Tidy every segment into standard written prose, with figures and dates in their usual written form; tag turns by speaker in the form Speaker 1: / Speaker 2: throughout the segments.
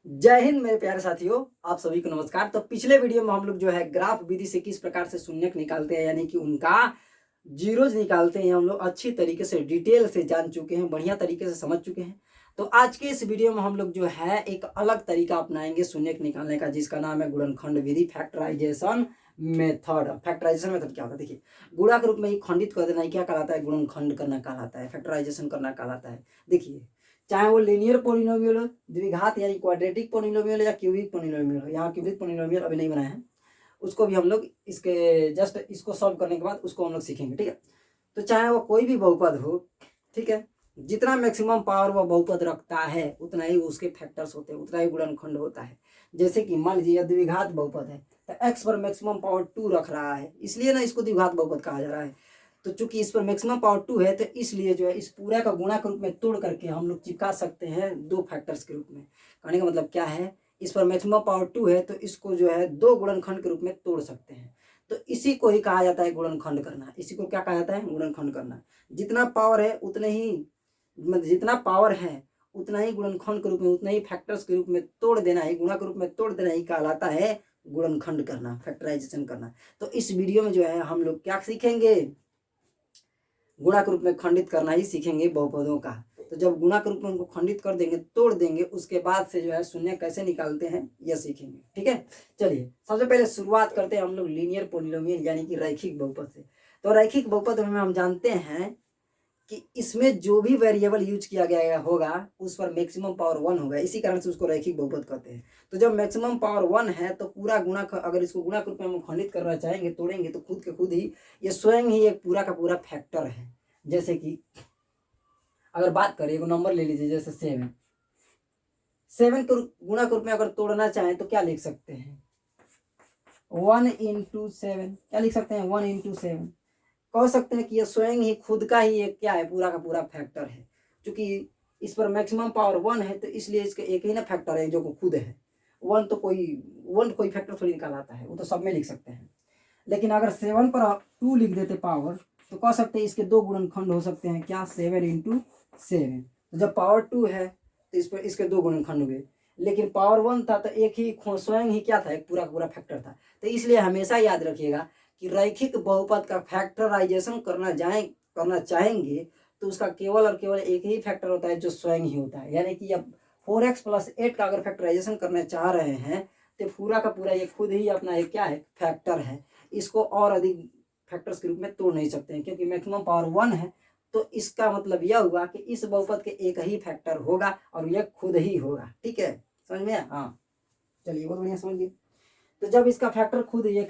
Speaker 1: जय हिंद मेरे प्यारे साथियों, आप सभी को नमस्कार। तो पिछले वीडियो में हम लोग जो है ग्राफ विधि से किस प्रकार से शून्यक निकालते हैं, यानी कि उनका जीरोज निकालते हैं, हम लोग अच्छी तरीके से डिटेल से जान चुके हैं, बढ़िया तरीके से समझ चुके हैं। तो आज के इस वीडियो में हम लोग जो है एक अलग तरीका अपनाएंगे शून्यक निकालने का, जिसका नाम है गुणनखंड विधि, फैक्टराइजेशन मेथड। फैक्टराइजेशन मेथड क्या होता है? देखिए, गुणा के रूप में ही खंडित कर देना ही क्या कहलाता है? गुणनखंड करना कहलाता है, फैक्टराइजेशन करना कहलाता है। देखिए, चाहे वो लीनियर पोलिनोमियल हो, द्विघात यानी क्वाड्रेटिक पोलिनोमियल या क्यूबिक पोलिनोमियल हो। यहाँ क्यूबिक पोलिनोमियल अभी नहीं बनाया है, उसको भी हम लोग इसके जस्ट इसको सॉल्व करने के बाद उसको हम लोग सीखेंगे, ठीक है। तो चाहे वो कोई भी बहुपद हो, ठीक है, जितना मैक्सिमम पावर वो बहुपद रखता है उतना ही उसके फैक्टर्स होते हैं, उतना ही गुणनखंड होता है। जैसे कि मान लीजिए द्विघात बहुपद है तो एक्स पर मैक्सिमम पावर 2 रख रहा है, इसलिए ना इसको द्विघात बहुपद कहा जा रहा है। तो चूंकि इस पर मैक्सिमम पावर 2 है तो इसलिए जो है इस पूरा का गुणा के रूप में तोड़ करके हम लोग चिपका सकते हैं दो फैक्टर्स के रूप में। कहने का मतलब क्या है, इस पर मैक्सिमम पावर 2 है तो इसको जो है दो गुणनखंड के रूप में तोड़ सकते हैं। तो इसी को ही कहा जाता है गुणनखंड करना। इसी को क्या कहा जाता है? गुणनखंड करना। जितना पावर है उतने ही, मतलब जितना पावर है उतना ही गुणनखंड के रूप में, उतना ही फैक्टर्स के रूप में तोड़ देना ही, गुणा के रूप में तोड़ देना ही कहलाता है गुणनखंड करना, फैक्टराइजेशन करना। तो इस वीडियो में जो है हम लोग क्या सीखेंगे? गुणा के रूप में खंडित करना ही सीखेंगे बहुपदों का। तो जब गुणा के रूप में उनको खंडित कर देंगे, तोड़ देंगे, उसके बाद से जो है शून्य कैसे निकालते हैं यह सीखेंगे, ठीक है। चलिए, सबसे पहले शुरुआत करते हैं हम लोग लीनियर पोलिनोमियल यानी कि रैखिक बहुपद से। तो रैखिक बहुपद में हम जानते हैं कि इसमें जो भी वेरिएबल यूज किया गया होगा उस पर मैक्सिमम पावर 1 होगा, इसी कारण से उसको रैखिक बहुपद कहते हैं। तो जब मैक्सिमम पावर 1 है तो पूरा गुणा, अगर इसको गुणा के रूप में हम खंडित करना चाहेंगे, तोड़ेंगे, तो खुद के खुद ही ये स्वयं ही एक पूरा का पूरा फैक्टर है। जैसे कि अगर बात करें, एक नंबर ले लीजिए जैसे 7, 7 को गुणा के रूप में अगर तोड़ना चाहें तो क्या लिख सकते हैं? 1 इंटू 7, क्या लिख सकते हैं? 1 इंटू 7 कह सकते हैं कि ये स्वयं ही खुद का ही एक क्या है, पूरा का पूरा फैक्टर है। क्योंकि इस पर मैक्सिमम पावर 1 है तो इसलिए इसका एक ही ना फैक्टर है जो खुद है। 1 तो कोई फैक्टर थोड़ी निकाल आता है, वो तो सब में लिख सकते हैं। लेकिन अगर 7 पर आप 2 लिख देते पावर, तो कह सकते हैं इसके दो गुणनखंड हो सकते हैं, क्या? 7 इंटू 7। तो जब पावर 2 है तो इस पर इसके दो गुणनखंड हुए। लेकिन पावर 1 था तो एक ही स्वयं ही क्या था, एक पूरा का पूरा फैक्टर था। तो इसलिए हमेशा याद रखिएगा कि रैखिक बहुपद का फैक्टराइजेशन करना चाहेंगे तो उसका केवल और केवल एक ही फैक्टर होता है जो स्वयं ही होता है। यानी कि अब 4x + 8 का अगर फैक्टराइजेशन करना चाह रहे हैं तो पूरा का पूरा ये खुद ही अपना एक क्या है, फैक्टर है। इसको और अधिक फैक्टर्स के रूप में तोड़ नहीं सकते हैं, क्योंकि मैक्सिमम पावर 1 है। तो इसका मतलब यह हुआ कि इस बहुपद के एक ही फैक्टर होगा और यह खुद ही होगा, ठीक है। समझ में? हाँ, चलिए, बहुत बढ़िया समझ गए। तो जब इसका फैक्टर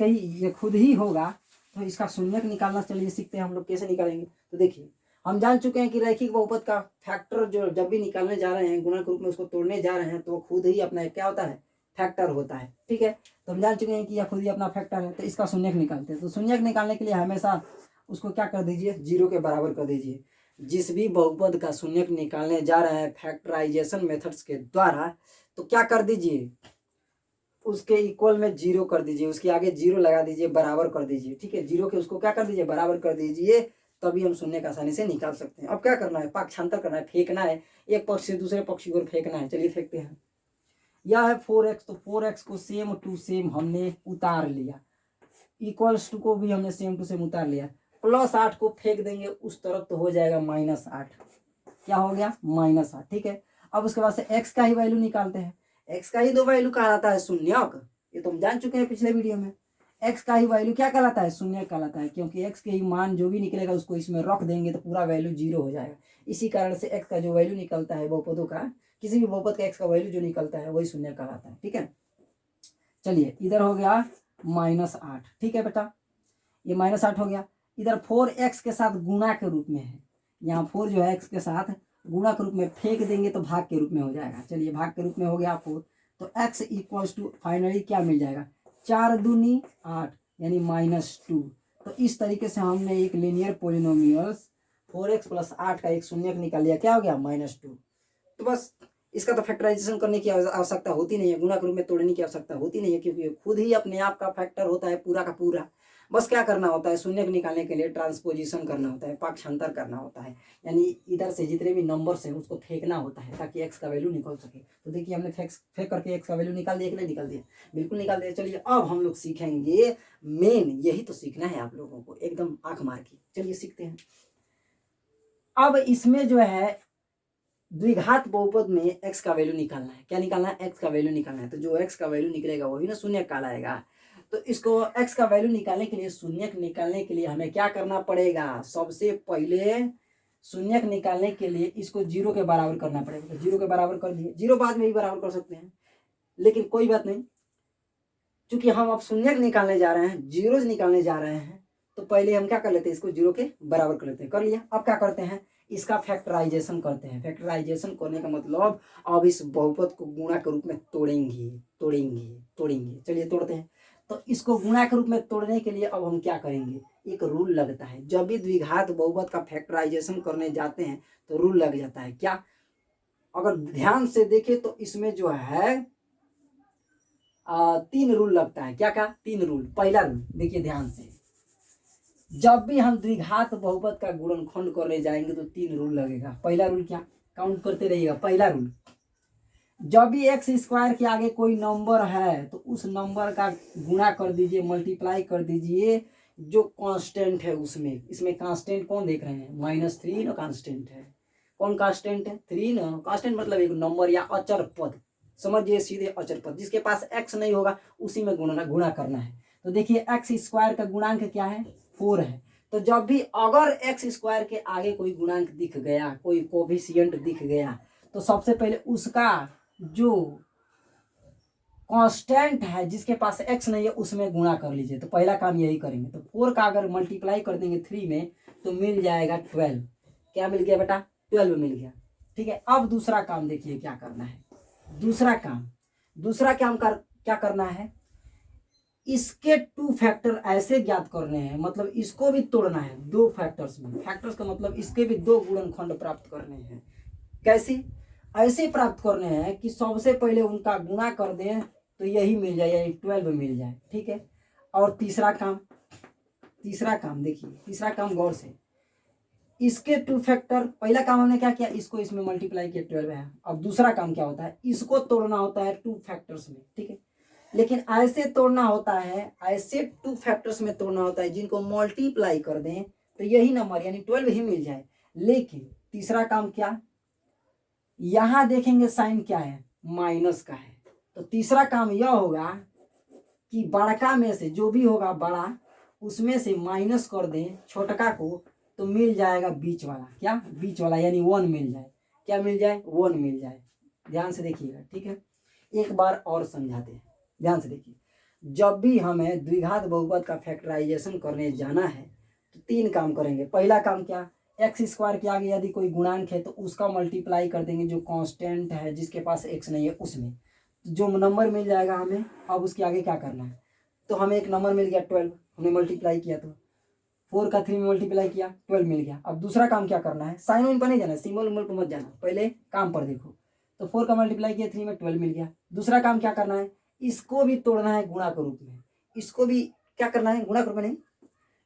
Speaker 1: ये खुद ही होगा तो इसका शून्यक निकालना चलिए सीखते हैं हम लोग, कैसे निकालेंगे। तो देखिए, हम जान चुके हैं कि रैखिक बहुपद का फैक्टर जो जब भी निकालने जा रहे हैं, गुणा के रूप में उसको तोड़ने जा रहे हैं, तो वो खुद ही अपना क्या होता है, फैक्टर होता है, ठीक है। तो हम जान चुके हैं कि यह खुद ही अपना फैक्टर है। तो इसका शून्यक निकालते हैं। तो शून्यक निकालने के लिए हमेशा उसको क्या कर दीजिए, 0 के बराबर कर दीजिए। जिस भी बहुपद का शून्यक निकालने जा रहे हैं फैक्टराइजेशन मेथड्स के द्वारा, तो क्या कर दीजिए, उसके इक्वल में 0 कर दीजिए, उसके आगे 0 लगा दीजिए, बराबर कर दीजिए, ठीक है। 0 के उसको क्या कर दीजिए, बराबर कर दीजिए, तभी हम शून्य का आसानी से निकाल सकते हैं। अब क्या करना है, पाक्षांतर करना है, फेंकना है, एक पक्ष से दूसरे पक्ष की ओर फेंकना है। चलिए फेंकते हैं। यह है 4x, तो 4x को सेम टू सेम हमने उतार लिया, इक्वल्स टू को भी हमने सेम टू सेम उतार लिया। +8 को फेंक देंगे उस तरफ तो हो जाएगा -8। क्या हो गया? -8, ठीक है। अब उसके बाद से x का ही वैल्यू निकालते हैं। x का ही दो वैल्यू कहलाता है शून्यक, ये तो हम जान चुके हैं पिछले वीडियो में। x का ही वैल्यू क्या कहलाता है? शून्यक कहलाता है, क्योंकि x के ही मान जो भी निकलेगा उसको इसमें रख देंगे तो पूरा वैल्यू 0 हो जाएगा। इसी कारण से x का जो वैल्यू निकलता है बहुपदों का, किसी भी बहुपद का x का वैल्यू जो निकलता है वही शून्य कहलाता है, ठीक है। चलिए, इधर हो गया -8, ठीक है बेटा, ये -8 हो गया। इधर 4x के साथ गुणा के रूप में है, यहाँ 4 जो है x के साथ गुणा के रूप में फेंक देंगे तो भाग के रूप में हो जाएगा। चलिए, भाग के रूप में हो गया 4, तो x इक्वल्स टू फाइनली क्या मिल जाएगा, 4 दूनी 8 यानी -2। तो इस तरीके से हमने एक लीनियर पोलिनोमियल्स 4x + 8 का एक शून्यक निकाल लिया, क्या हो गया, -2। तो बस इसका तो फैक्टराइजेशन करने की आवश्यकता होती नहीं है, गुणा के रूप में तोड़ने की आवश्यकता होती नहीं है, क्योंकि खुद ही अपने आप का फैक्टर होता है पूरा का पूरा। बस क्या करना होता है, शून्य को निकालने के लिए ट्रांसपोजिशन करना होता है, पाक्षांतर करना होता है, यानी इधर से जितने भी नंबर्स हैं उसको फेंकना होता है ताकि एक्स का वैल्यू निकल सके। तो देखिए हमने फेंक करके एक्स का वैल्यू निकाल दिया कि नहीं निकाल दिया, बिल्कुल निकाल दिया। चलिए अब हम लोग सीखेंगे मेन, यही तो सीखना है आप लोगों को एकदम आंख मार के। चलिए सीखते हैं। अब इसमें जो है द्विघात बहुपद में एक्स का वैल्यू निकालना है। क्या निकालना है? एक्स का वैल्यू निकालना है। तो जो एक्स का वैल्यू निकलेगा वही ना शून्य कहलाएगा। तो इसको एक्स का वैल्यू निकालने के लिए, शून्यक निकालने के लिए हमें क्या करना पड़ेगा? सबसे पहले शून्यक निकालने के लिए इसको जीरो के बराबर करना पड़ेगा। तो जीरो के बराबर कर दिए, जीरो बाद में भी बराबर कर सकते हैं, लेकिन कोई बात नहीं, क्योंकि हम अब शून्यक निकालने जा रहे हैं, जीरोज निकालने जा रहे हैं, तो पहले हम क्या कर लेते हैं, इसको जीरो के बराबर कर लेते हैं। कर लिया। अब क्या करते हैं, इसका फैक्टराइजेशन करते हैं। फैक्टराइजेशन करने का मतलब अब इस बहुपद को गुणा के रूप में तोड़ेंगे तोड़ेंगे तोड़ेंगे। चलिए तोड़ते हैं। तो इसको गुणा के रूप में तोड़ने के लिए अब हम क्या करेंगे, एक रूल लगता है। जब भी द्विघात बहुपद का फैक्टराइजेशन करने जाते हैं तो रूल लग जाता है। क्या? अगर ध्यान से देखें तो इसमें जो है 3 रूल लगता है। क्या क्या? 3 रूल। पहला रूल देखिए ध्यान से, जब भी हम द्विघात बहुपद का गुणनखंड करने जाएंगे तो 3 रूल लगेगा। पहला रूल क्या? काउंट करते रहिएगा। पहला रूल, जब भी एक्स स्क्वायर के आगे कोई नंबर है तो उस नंबर का गुणा कर दीजिए, मल्टीप्लाई कर दीजिए जो कांस्टेंट है उसमें। इसमें कांस्टेंट कौन देख रहे हैं? -3 ना कांस्टेंट है। कौन कांस्टेंट है? 3 ना। कांस्टेंट मतलब एक नंबर या अचर पद, समझिए सीधे अचर पद। जिसके पास एक्स नहीं होगा उसी में गुणा करना है। तो देखिए एक्स स्क्वायर का गुणांक क्या है? 4 है। तो जब भी अगर एक्स स्क्वायर के आगे कोई गुणांक दिख गया, कोई कोफिशिएंट दिख गया, तो सबसे पहले उसका जो कांस्टेंट है जिसके पास एक्स नहीं है उसमें गुणा कर लीजिए। तो पहला काम यही करेंगे। तो 4 का अगर मल्टीप्लाई कर देंगे 3 में तो मिल जाएगा 12। क्या मिल गया बेटा? 12 मिल गया। ठीक है। अब दूसरा काम देखिए क्या करना है। दूसरा काम क्या करना है, इसके 2 फैक्टर ऐसे ज्ञात करने हैं, मतलब इसको भी तोड़ना है 2 फैक्टर्स में। फैक्टर्स का मतलब इसके भी 2 गुणनखंड प्राप्त करने हैं। कैसे? ऐसे प्राप्त करने हैं कि सबसे पहले उनका गुणा कर दें तो यही मिल जाए, यानी 12 मिल जाए। ठीक है। और तीसरा काम देखिए, तीसरा काम गौर से, इसके 2 फैक्टर, पहला काम हमने क्या किया, इसको इसमें मल्टीप्लाई किया 12 है। अब दूसरा काम क्या होता है, इसको तोड़ना होता है 2 फैक्टर्स में। ठीक है। लेकिन ऐसे तोड़ना होता है, ऐसे 2 फैक्टर्स में तोड़ना होता है जिनको मल्टीप्लाई कर दें तो यही नंबर यानी 12 ही मिल जाए। लेकिन तीसरा काम क्या, यहां देखेंगे साइन क्या है, माइनस का है। तो तीसरा काम यह होगा कि बड़का में से जो भी होगा बड़ा, उसमें से माइनस कर दें छोटका को, तो मिल जाएगा बीच वाला। क्या? बीच वाला, यानी 1 मिल जाए। क्या मिल जाए? 1 मिल जाए। ध्यान से देखिएगा। ठीक है। एक बार और समझाते हैं, ध्यान से देखिए। जब भी हमें द्विघात बहुपद का फैक्टराइजेशन करने जाना है तो 3 काम करेंगे। पहला काम क्या, एक्स स्क्वायर के आगे यदि कोई गुणांक है तो उसका मल्टीप्लाई कर देंगे जो कांस्टेंट है जिसके पास एक्स नहीं है उसमें, तो जो नंबर मिल जाएगा हमें। अब उसके आगे क्या करना है, तो हमें एक नंबर मिल गया 12, हमने मल्टीप्लाई किया तो 4 का 3 में मल्टीप्लाई किया, 12 मिल गया। अब दूसरा काम क्या करना है, साइन वाइन पर नहीं जाना, सिंबल उम्बल पर मत जाना, पहले काम पर देखो। तो 4 का मल्टीप्लाई किया 3 में, 12 मिल गया। दूसरा काम क्या करना है, इसको भी तोड़ना है गुणा के रूप में। इसको भी क्या करना है, गुणा के रूप में नहीं,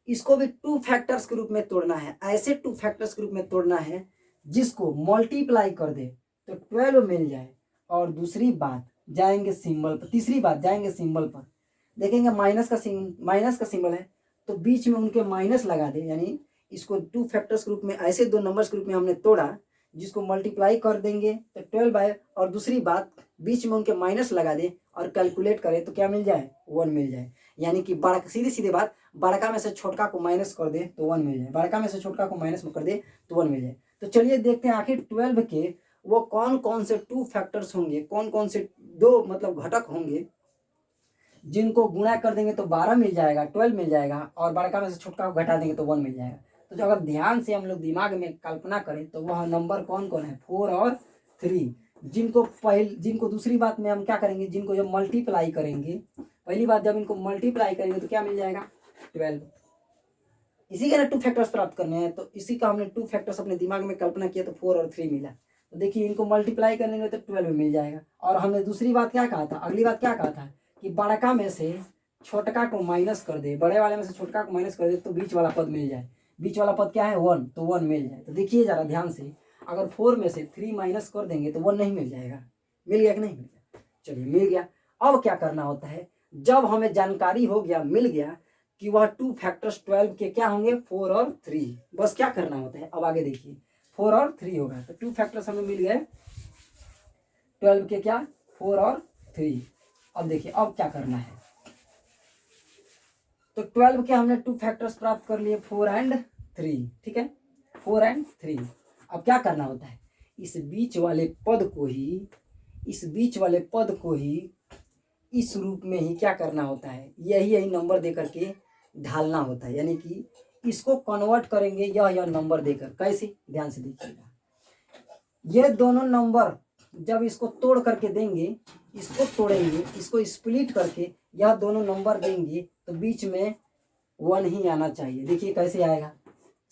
Speaker 1: इसको भी 2 फैक्टर्स के रूप में तोड़ना है। ऐसे 2 फैक्टर्स के रूप में तोड़ना है जिसको मल्टीप्लाई कर दे तो 12 मिल जाए। और दूसरी बात जाएंगे सिंबल पर, तीसरी बात जाएंगे सिंबल पर, देखेंगे माइनस का सिंबल है तो बीच में उनके माइनस लगा दे, यानी इसको 2 फैक्टर्स के रूप में, ऐसे 2 नंबर्स के रूप में हमने तोड़ा जिसको मल्टीप्लाई कर देंगे तो 12 आए। और दूसरी बात बीच में उनके माइनस लगा दे और कैलकुलेट करें तो क्या मिल जाए, 1 मिल जाए। यानी कि सीधी सीधी बात, बड़का में से छोटका को माइनस कर दे तो 1 मिल जाए, बड़का में से छोटका को माइनस कर दे तो 1 मिल जाए। तो चलिए देखते हैं आखिर 12 के वो कौन कौन से 2 फैक्टर्स होंगे, कौन कौन से 2 मतलब घटक होंगे जिनको गुणा कर देंगे तो 12 मिल जाएगा, 12 मिल जाएगा, और बड़का में से छोटका को घटा देंगे तो 1 मिल जाएगा। तो अगर ध्यान से हम लोग दिमाग में कल्पना करें तो वह नंबर कौन कौन है, 4 और 3, जिनको दूसरी बात में हम क्या करेंगे, जिनको जब मल्टीप्लाई करेंगे, पहली बात जब इनको मल्टीप्लाई करेंगे तो क्या मिल जाएगा, 12। इसी के ना 2 फैक्टर्स प्राप्त करने हैं, तो इसी का हमने 2 फैक्टर्स अपने दिमाग में कल्पना किया तो 4 और 3 मिला। तो देखिए इनको मल्टीप्लाई करेंगे तो 12 मिल जाएगा। और हमने दूसरी बात क्या कहा था, अगली बात क्या कहा था कि बड़का में से छोटका को माइनस कर दे, बड़े वाले में से छोटका को माइनस कर दे तो बीच वाला पद मिल जाए। बीच वाला पद क्या है 1, तो 1 मिल जाए। तो देखिए जरा ध्यान से, अगर 4 में से 3 माइनस कर देंगे तो 1 नहीं मिल जाएगा। मिल गया कि नहीं मिल गया? चलिए मिल गया। अब क्या करना होता है, जब हमें जानकारी हो गया, मिल गया कि वह 2 फैक्टर्स 12 के क्या होंगे 4 और 3, बस क्या करना होता है। अब आगे देखिए 4 और 3 होगा, तो 2 फैक्टर्स हमें मिल गए 12 के, क्या 4 और 3। अब देखिए अब क्या करना है, तो 12 के हमने 2 फैक्टर्स प्राप्त कर लिए 4 एंड 3, ठीक है 4 एंड 3। अब क्या करना होता है, इस बीच वाले पद को ही, इस बीच वाले पद को ही इस रूप में ही क्या करना होता है, यही नंबर दे करके ढालना होता है। यानी कि इसको कन्वर्ट करेंगे यह नंबर देकर। कैसे, ध्यान से देखिएगा, ये दोनों नंबर जब इसको तोड़ करके देंगे, इसको तोड़ेंगे, इसको स्प्लिट करके यह दोनों नंबर देंगे, तो बीच में 1 ही आना चाहिए। देखिए कैसे आएगा,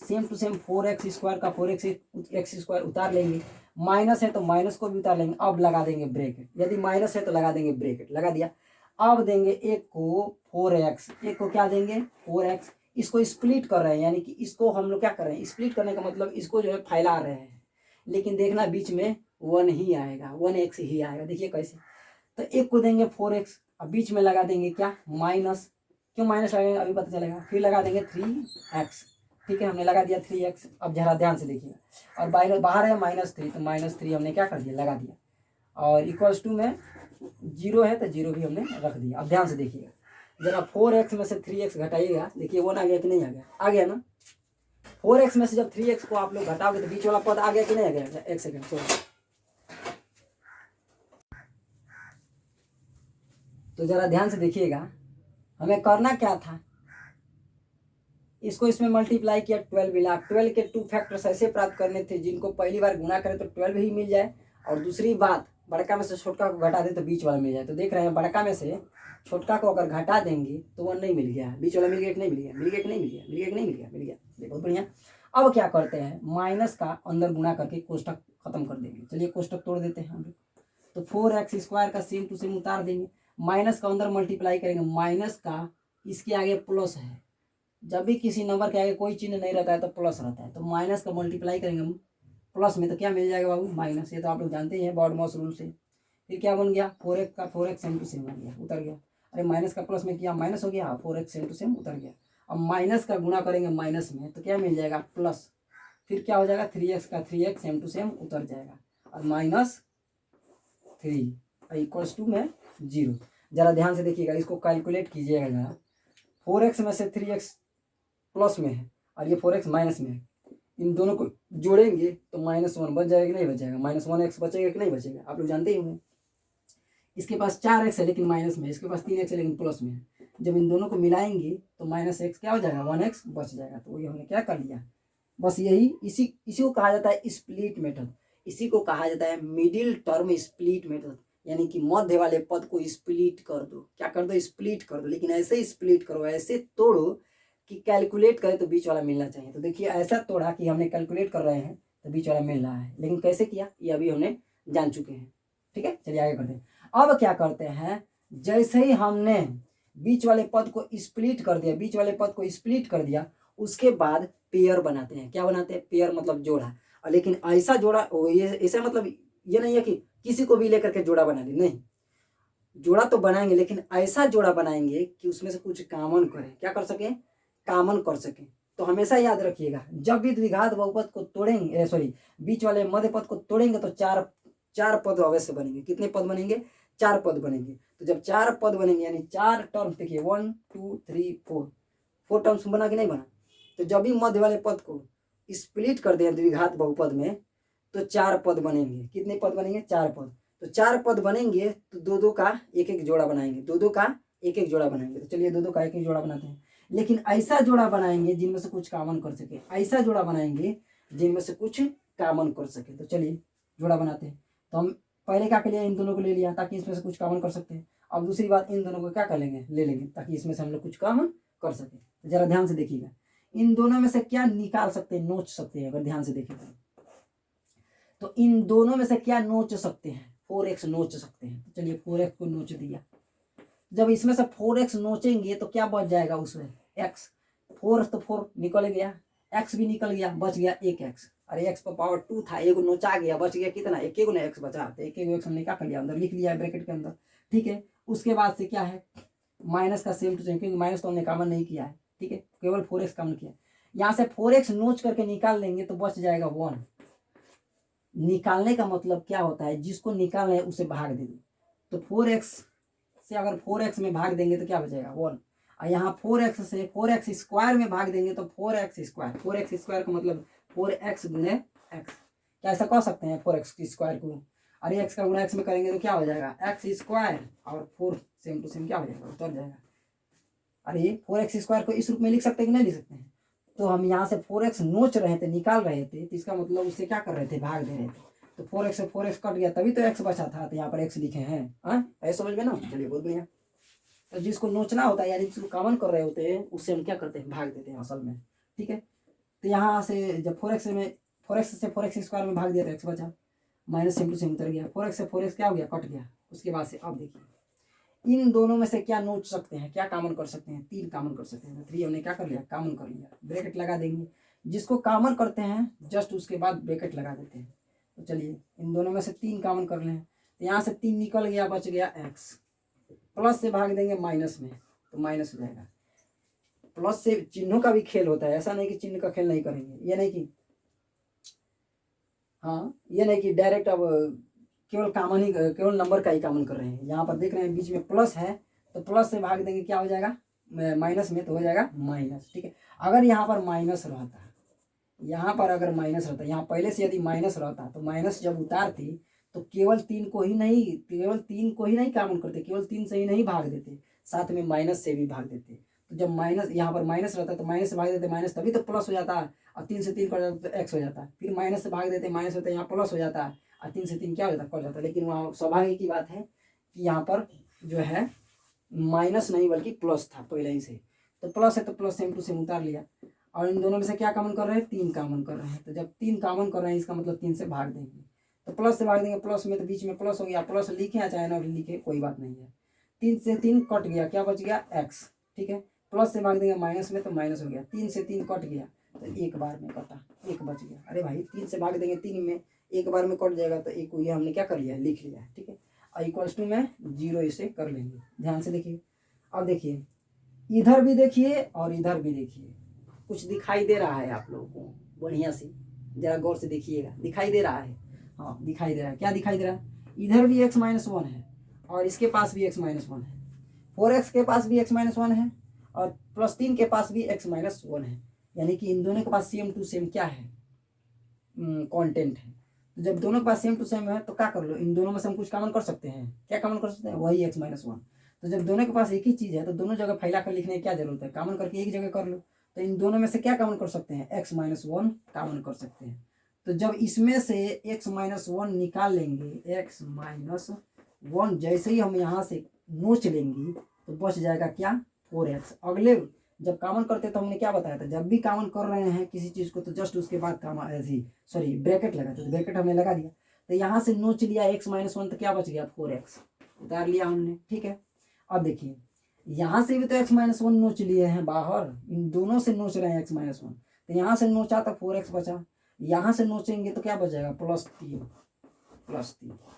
Speaker 1: same to same 4x square का 4x स्क्वायर उतार लेंगे, माइनस है तो माइनस को भी उतार लेंगे। अब लगा देंगे ब्रैकेट, यदि माइनस है तो लगा देंगे ब्रैकेट, लगा दिया। अब देंगे एक को 4x, एक को क्या देंगे 4x, इसको स्प्लिट कर रहे हैं, यानी कि इसको हम लोग क्या कर रहे हैं, स्प्लिट करने का मतलब इसको जो है फैला रहे हैं, लेकिन देखना बीच में 1 ही आएगा, 1x ही आएगा। देखिए कैसे, तो एक को देंगे 4x, अब बीच में लगा देंगे क्या माइनस, क्यों माइनस लगेगा अभी पता चलेगा, फिर लगा देंगे 3x, ठीक है हमने लगा दिया 3x। अब जरा ध्यान से देखिए, और बाहर है -3, तो -3 हमने क्या कर दिया, लगा दिया, और इक्वल्स टू में 0 है तो 0 भी हमने रख दिया। अब ध्यान से देखिएगा, जरा 4x में से 3x घटाइएगा, देखिए 1 आ गया कि नहीं आ गया, आ गया ना। 4x में से जब 3x को आप लोग घटाओगे तो बीच वाला पद आ गया कि नहीं आ गया। एक सेकेंड सॉरी, तो जरा ध्यान से देखिएगा, हमें करना क्या था, इसको इसमें मल्टीप्लाई किया, 12 मिला। 12 के 2 फैक्टर्स ऐसे प्राप्त करने थे जिनको पहली बार गुना करें तो 12 ही मिल जाए, और दूसरी बात बड़का में से छोटका को घटा दे तो बीच वाला मिल जाए। तो देख रहे हैं बड़का में से छोटका को अगर घटा देंगे तो 1 नहीं मिल गया, बीच वाला मिल गया कि नहीं मिल गया, मिल गया कि नहीं मिल गया, मिल गया कि नहीं मिल गया, मिल गया, बहुत बढ़िया। अब क्या करते हैं, माइनस का अंदर गुना करके कोष्टक खत्म कर देंगे। चलिए कोष्टक तोड़ देते हैं हम लोग, तो 4x स्क्वायर का सेम टू सेम उतार देंगे, माइनस का अंदर मल्टीप्लाई करेंगे, माइनस का इसके आगे प्लस है, जब भी किसी नंबर के आगे कोई चिन्ह नहीं रहता है तो प्लस रहता है, तो माइनस का मल्टीप्लाई करेंगे हम प्लस में, तो क्या मिल जाएगा बाबू माइनस, ये तो आप लोग जानते ही हैं बॉड मॉस रूल से। फिर क्या बन गया 4x का 4x सेम टू सेम बन गया, उतर गया। अरे माइनस का प्लस में किया माइनस हो गया, 4x सेम टू सेम उतर गया। अब माइनस का गुना करेंगे माइनस में तो क्या मिल जाएगा प्लस, फिर क्या हो जाएगा 3x का 3x सेम टू सेम उतर जाएगा, और -3 इक्वल्स टू में 0। जरा ध्यान से देखिएगा, इसको कैलकुलेट कीजिएगा जरा, 4x में से 3x प्लस में है और ये 4x माइनस में है, इन दोनों को जोड़ेंगे तो -1 बच जाएगा कि नहीं बच जाएगा, -1x बचेगा कि नहीं बचेगा, आप लोग जानते ही होंगे। इसके पास 4x है लेकिन माइनस में, इसके पास 3x है लेकिन प्लस में है, जब इन दोनों को मिलाएंगे तो -x क्या हो जाएगा 1x बच जाएगा। तो ये हमने क्या कर लिया, बस यही, इसी को कहा जाता है स्प्लिट मेथड, इसी को कहा जाता है मिडिल टर्म स्प्लिट मेथड, यानी कि मध्य वाले पद को स्प्लिट कर दो, क्या कर दो स्प्लिट कर दो, लेकिन ऐसे ही स्प्लिट करो, ऐसे तोड़ो कि कैलकुलेट करें तो बीच वाला मिलना चाहिए। तो देखिए ऐसा तोड़ा कि हमने कैलकुलेट कर रहे हैं तो बीच वाला मिल रहा है, लेकिन कैसे किया ये अभी हमने जान चुके हैं, ठीक है। चलिए आगे करते हैं। अब क्या करते हैं, जैसे ही हमने बीच वाले पद को स्प्लिट कर दिया, बीच वाले पद को स्प्लिट कर दिया, उसके बाद पेयर बनाते हैं। क्या बनाते हैं, पेयर मतलब जोड़ा, और लेकिन ऐसा जोड़ा, ये ऐसा मतलब ये नहीं है कि किसी को भी लेकर के जोड़ा बना ले, नहीं, जोड़ा तो बनाएंगे लेकिन ऐसा जोड़ा बनाएंगे कि उसमें से कुछ कॉमन करें, क्या कर सके, कॉमन कर सके। तो हमेशा याद रखिएगा, जब भी द्विघात बहुपद को तोड़ेंगे, सॉरी बीच वाले मध्य पद को तोड़ेंगे तो चार पद अवश्य बनेंगे। कितने पद बनेंगे, 4 पद बनेंगे। तो जब 4 पद बनेंगे यानी 4 टर्म, देखिए 1 2 3 4 टर्म्स बना कि नहीं बना। तो जब भी मध्य वाले पद को स्प्लिट कर दें द्विघात बहुपद में तो 4 पद बनेंगे। कितने पद बनेंगे, 4 पद। तो 4 पद बनेंगे तो 2-2 का एक जोड़ा बनाएंगे, 2-2 का एक जोड़ा बनाएंगे। तो चलिए 2-2 का एक जोड़ा बनाते हैं, लेकिन ऐसा जोड़ा बनाएंगे जिनमें से कुछ कॉमन कर सके, ऐसा जोड़ा बनाएंगे जिनमें से कुछ कॉमन कर सके। तो चलिए जोड़ा बनाते हैं। तो हम पहले क्या कर लिया, इन दोनों को ले लिया ताकि इसमें से कुछ कॉमन कर सकते हैं। अब दूसरी बात, इन दोनों को क्या कर लेंगे, ले लेंगे ताकि इसमें से हम लोग कुछ कॉमन कर सके। तो जरा ध्यान से देखिएगा, इन दोनों में से क्या निकाल सकते हैं, नोच सकते हैं। अगर ध्यान से देखें तो इन दोनों में से क्या नोच सकते हैं, 4x नोच सकते हैं। तो चलिए 4x को नोच दिया, जब इसमें से 4x नोचेंगे तो क्या बच जाएगा उसमें x, 4 तो 4 निकल गया, x भी निकल गया, बच गया 1x। अरे x पर पावर 2 था, एक नोचा गया, बच गया कितना, एक गुना x बचा, तो एक x हमने क्या कर लिया अंदर लिख लिया ब्रैकेट के अंदर, ठीक है। उसके बाद से क्या है माइनस का सेम टू सेम, क्योंकि माइनस तो हमने कॉमन नहीं किया है, ठीक है, केवल 4x कॉमन किया। यहाँ से 4x नोच करके निकाल लेंगे तो बच जाएगा 1। निकालने का मतलब क्या होता है, जिसको निकालना है उसे भाग दे दो, तो 4x से अगर 4x में भाग देंगे तो क्या बचेगा 1, और यहाँ 4x से 4x स्क्वायर में भाग देंगे तो 4x स्क्वायर, 4x स्क्वायर का मतलब 4x गुणे x। क्या ऐसा कह सकते हैं 4x स्क्वायर को, अरे x का गुणा x में करेंगे तो क्या हो जाएगा x स्क्वायर, और 4 सेम टू सेम क्या हो जाएगा उतर जाएगा। अरे 4x स्क्वायर को इस रूप में लिख सकते हैं कि नहीं लिख सकते हैं, तो हम यहाँ से 4x नोच रहे थे, निकाल रहे थे, तो इसका मतलब उससे क्या कर रहे थे भाग दे रहे थे, तो 4x से 4x कट गया तभी तो x बचा था, तो यहाँ पर x लिखे हैं। ऐसे समझ में ना, चलिए बहुत बढ़िया। तो जिसको नोचना होता है यानी जिसको कॉमन कर रहे होते हैं उससे हम क्या करते हैं भाग देते हैं असल में, ठीक है। तो यहाँ से जब 4x में 4x स्क्वायर में भाग दिया तो x बचा, माइनस सेम टू सेम उतर गया, 4x से 4x क्या हो गया कट गया। उसके बाद से अब देखिए इन दोनों में से क्या नोच सकते हैं, क्या कॉमन कर सकते हैं, 3 कॉमन कर सकते हैं, 3 हमने क्या कर लिया कॉमन कर लिया, ब्रैकेट लगा देंगे, जिसको कॉमन करते हैं जस्ट उसके बाद ब्रैकेट लगा देते हैं। तो चलिए इन दोनों में से 3 कॉमन कर लें, तो यहाँ से 3 निकल गया, बच गया x, प्लस से भाग देंगे माइनस में तो माइनस हो जाएगा। प्लस से चिन्हों का भी खेल होता है, ऐसा नहीं कि चिन्ह का खेल नहीं करेंगे, ये नहीं कि ये नहीं कि डायरेक्ट अब केवल कॉमन ही केवल नंबर का ही कॉमन कर रहे हैं। यहाँ पर देख रहे हैं बीच में प्लस है तो प्लस से भाग देंगे क्या हो जाएगा माइनस में तो हो जाएगा माइनस, ठीक है। अगर यहाँ पर माइनस रहता, यहाँ पर अगर माइनस रहता, यहाँ पहले से यदि माइनस रहता तो माइनस जब उतारती तो केवल 3 को ही नहीं कॉमन करते, केवल 3 से ही नहीं भाग देते, साथ में माइनस से भी भाग देते। तो जब माइनस यहाँ पर माइनस रहता तो माइनस से भाग देते, माइनस तभी तो प्लस हो जाता, और 3 से 3 कट जाता तो x हो जाता, फिर माइनस से भाग देते माइनस होता है, यहाँ प्लस हो जाता, और 3 से 3 क्या हो जाता कट जाता। लेकिन वहाँ सौभाग्य की बात है कि यहाँ पर जो है माइनस नहीं बल्कि प्लस था पहले ही से, तो प्लस है तो प्लस सेम टू सेम उतार लिया। और इन दोनों में से क्या कॉमन कर रहे हैं 3 कॉमन कर रहे हैं, तो जब 3 कॉमन कर रहे हैं इसका मतलब 3 से भाग देंगे, तो प्लस से भाग देंगे, प्लस में तो बीच में प्लस हो गया, प्लस लिखे या चाहे ना लिखे कोई बात नहीं है, 3 से 3 कट गया, क्या बच गया x, ठीक है। प्लस से भाग देंगे माइनस में तो माइनस हो गया, 3 से 3 कट गया तो एक बार में कटा, एक बच गया। अरे भाई 3 से भाग देंगे 3 में एक बार में कट जाएगा, तो एक ये हमने क्या कर लिया लिख लिया, ठीक है। और इक्वल्स टू में 0 इसे कर लेंगे, ध्यान से देखिए। अब देखिए इधर भी देखिए और इधर भी देखिए, कुछ दिखाई दे रहा है आप लोगों को, बढ़िया से जरा गौर से देखिएगा, दिखाई दे रहा है, हाँ दिखाई दे रहा है। क्या दिखाई दे रहा है, इधर भी x-1 है और इसके पास भी x-1 है, 4x के पास भी x-1 है और +3 के पास भी x-1 है, यानी कि इन दोनों के पास सेम टू सेम क्या है कंटेंट है। तो जब दोनों के पास सेम टू सेम है तो क्या कर लो, इन दोनों में से हम कुछ कॉमन कर सकते हैं, क्या कॉमन कर सकते हैं वही x-1। तो जब दोनों के पास एक ही चीज़ है तो दोनों जगह फैला कर लिखने की क्या जरूरत है, कॉमन करके एक जगह कर लो। तो इन दोनों में से क्या कॉमन कर सकते हैं x-1 कॉमन कर सकते हैं। तो जब इसमें से x-1 निकाल लेंगे, x-1 जैसे ही हम यहाँ से नोच लेंगे तो बच जाएगा क्या 4x। अगले जब कॉमन करते तो हमने क्या बताया था, जब भी कॉमन कर रहे हैं किसी चीज़ को तो जस्ट उसके बाद ब्रैकेट लगाते, तो ब्रैकेट हमने लगा दिया, तो यहाँ से नोच लिया x-1 तो क्या बच गया 4x, उतार लिया हमने, ठीक है। अब देखिए यहाँ से भी तो x-1 नोच लिए हैं बाहर, इन दोनों से नोच रहे हैं x-1, तो यहाँ से नोचा तो 4x बचा, यहाँ से नोचेंगे तो क्या बच जाएगा +3,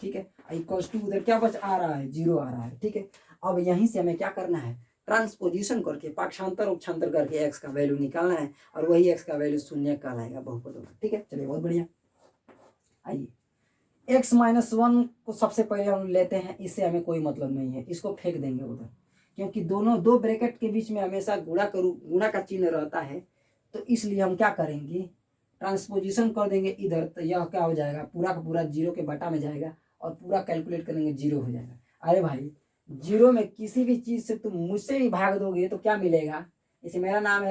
Speaker 1: ठीक है। इक्वल्स टू उधर क्या बच आ रहा है 0 आ रहा है, ठीक है। अब यहीं से हमें क्या करना है, ट्रांसपोजिशन करके पाक्षांतर उपक्षांतर करके x का वैल्यू निकालना है, और वही x का वैल्यू शून्य कहलाएगा बहुपदों का, ठीक है। चलिए बहुत बढ़िया। आइए x-1 को सबसे पहले हम लेते हैं, इससे हमें कोई मतलब नहीं है, इसको फेंक देंगे उधर, क्योंकि दो ब्रैकेट के बीच में हमेशा गुणा का चिन्ह रहता है, तो इसलिए हम क्या करेंगे ट्रांसपोजिशन कर देंगे इधर, तो यह क्या हो जाएगा पूरा का पूरा 0 के बटा में जाएगा और पूरा कैलकुलेट करेंगे 0 हो जाएगा। अरे भाई 0 में किसी भी चीज़ से तुम मुझसे भी भाग दोगे तो क्या मिलेगा, जैसे मेरा नाम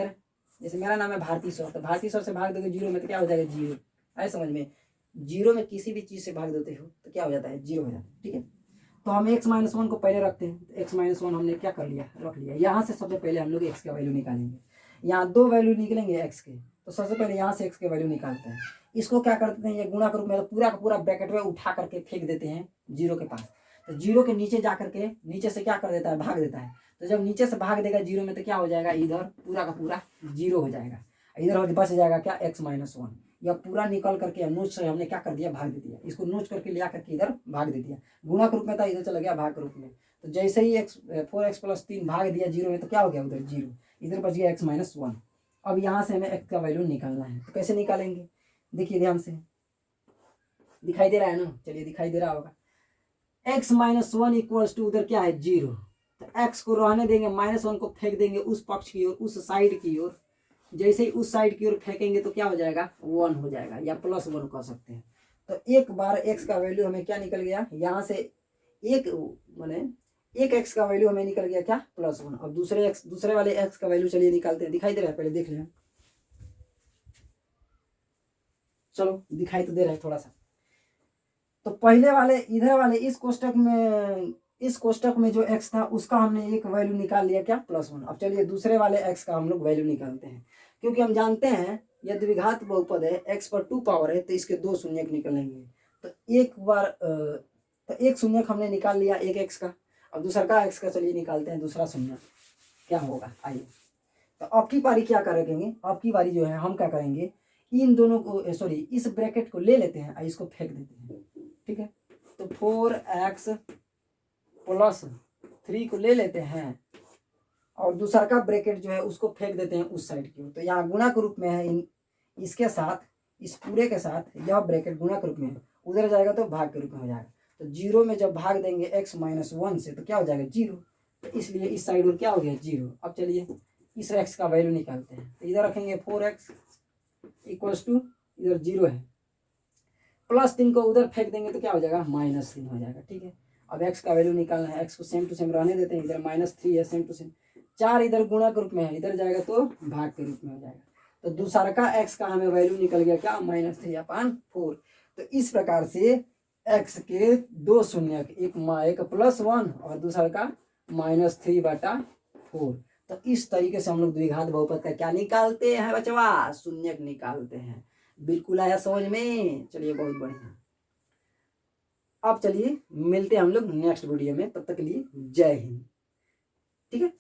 Speaker 1: है भारती सर, तो भारती सर से भाग दोगे 0 में तो क्या हो जाएगा 0, आए समझ में। 0 में किसी भी चीज़ से भाग देते हो तो क्या हो जाता है 0 हो जाता है, ठीक है। तो हम x-1 को पहले रखते हैं, तो x-1 हमने क्या कर लिया रख लिया। यहाँ से सबसे पहले हम लोग x का वैल्यू निकालेंगे, यहाँ 2 वैल्यू निकलेंगे x के, तो सबसे पहले यहाँ से x के वैल्यू निकालते हैं। इसको क्या करते हैं, ये गुणा के रूप में तो पूरा का पूरा ब्रैकेट में उठा करके फेंक देते हैं 0 के पास, तो जीरो के नीचे जा करके नीचे से क्या कर देता है, भाग देता है। तो जब नीचे से भाग देगा जीरो में तो क्या हो जाएगा, इधर पूरा का पूरा जीरो हो जाएगा, इधर बच जाएगा क्या, x-1। या पूरा निकल करके नोच से हमने क्या कर दिया, भाग दे दिया, इसको नोच करके लिया करके इधर भाग दे दिया। गुणा के रूप में था, इधर चला गया भाग के रूप में। तो जैसे ही 4x + 3 भाग दिया जीरो में तो क्या हो गया, उधर जीरो, इधर बच गया x-1। अब यहाँ से हमें x का वैल्यू निकालना है, तो कैसे निकालेंगे, देखिए ध्यान से, दिखाई दे रहा है ना, चलिए दिखाई दे रहा होगा। x-1 इक्वल्स टू उधर क्या है, जीरो। तो x को रहने देंगे, -1 को फेंक देंगे उस पक्ष की ओर, उस साइड की ओर। जैसे ही उस साइड की ओर फेंकेंगे तो क्या हो जाएगा, 1 हो जाएगा, या +1 कह सकते हैं। तो एक बार x का वैल्यू हमें क्या निकल गया, यहाँ से एक माने एक x का वैल्यू हमें निकल गया क्या, +1। अब दूसरे वाले x का वैल्यू चलिए निकालते हैं, दिखाई दे रहा है, पहले देख लें, चलो दिखाई तो दे रहा है थोड़ा सा। तो पहले वाले इधर वाले इस कोष्टक में जो x था उसका हमने एक वैल्यू निकाल लिया क्या, +1। अब चलिए दूसरे वाले x का हम लोग वैल्यू निकालते हैं, क्योंकि हम जानते हैं यदि द्विघात बहुपद है, x पर 2 पावर है, तो इसके 2 शून्यक निकलेंगे। तो एक शून्यक हमने निकाल लिया एक x का। अब दूसरा का x का चलिए निकालते हैं, दूसरा शून्यक क्या होगा, आइए। तो अब की बारी क्या करेंगे, अब की बारी जो है हम क्या करेंगे, इन दोनों को सॉरी इस ब्रैकेट को ले लेते हैं और इसको फेंक देते हैं, ठीक है। तो 4x + 3 को ले लेते हैं और दूसरा का ब्रैकेट जो है उसको फेंक देते हैं उस साइड की ओर। तो यहाँ गुणा के रूप में है, इसके साथ इस पूरे के साथ यह ब्रैकेट गुणा के रूप में है, उधर जाएगा तो भाग के रूप में हो जाएगा। तो जीरो में जब भाग देंगे x-1 से तो क्या हो जाएगा, जीरो। तो इसलिए इस साइड और क्या हो गया, जीरो। अब चलिए इस x का वैल्यू निकालते हैं, तो इधर रखेंगे 4x इक्वल्स टू इधर जीरो है, +3 को उधर फेंक देंगे तो क्या हो जाएगा, -3 हो जाएगा, ठीक है। अब x का वैल्यू निकालना है, x को सेम टू सेम रहने देते हैं, इधर -3 है, सेम टू सेम। 4 इधर गुणा के रूप में है, इधर जाएगा तो भाग के रूप में हो जाएगा। तो दूसरा का x का हमें वैल्यू निकल गया क्या, -3/4। तो इस प्रकार से x के 2 शून्यक, एक +1 और दूसरा का -3/4। तो इस तरीके से हम लोग द्विघात बहुपद का क्या निकालते हैं बचवा, शून्यक निकालते हैं। बिल्कुल आया समझ में, चलिए बहुत बढ़िया। अब चलिए मिलते हैं हम लोग नेक्स्ट वीडियो में, तब तक के लिए जय हिंद, ठीक है।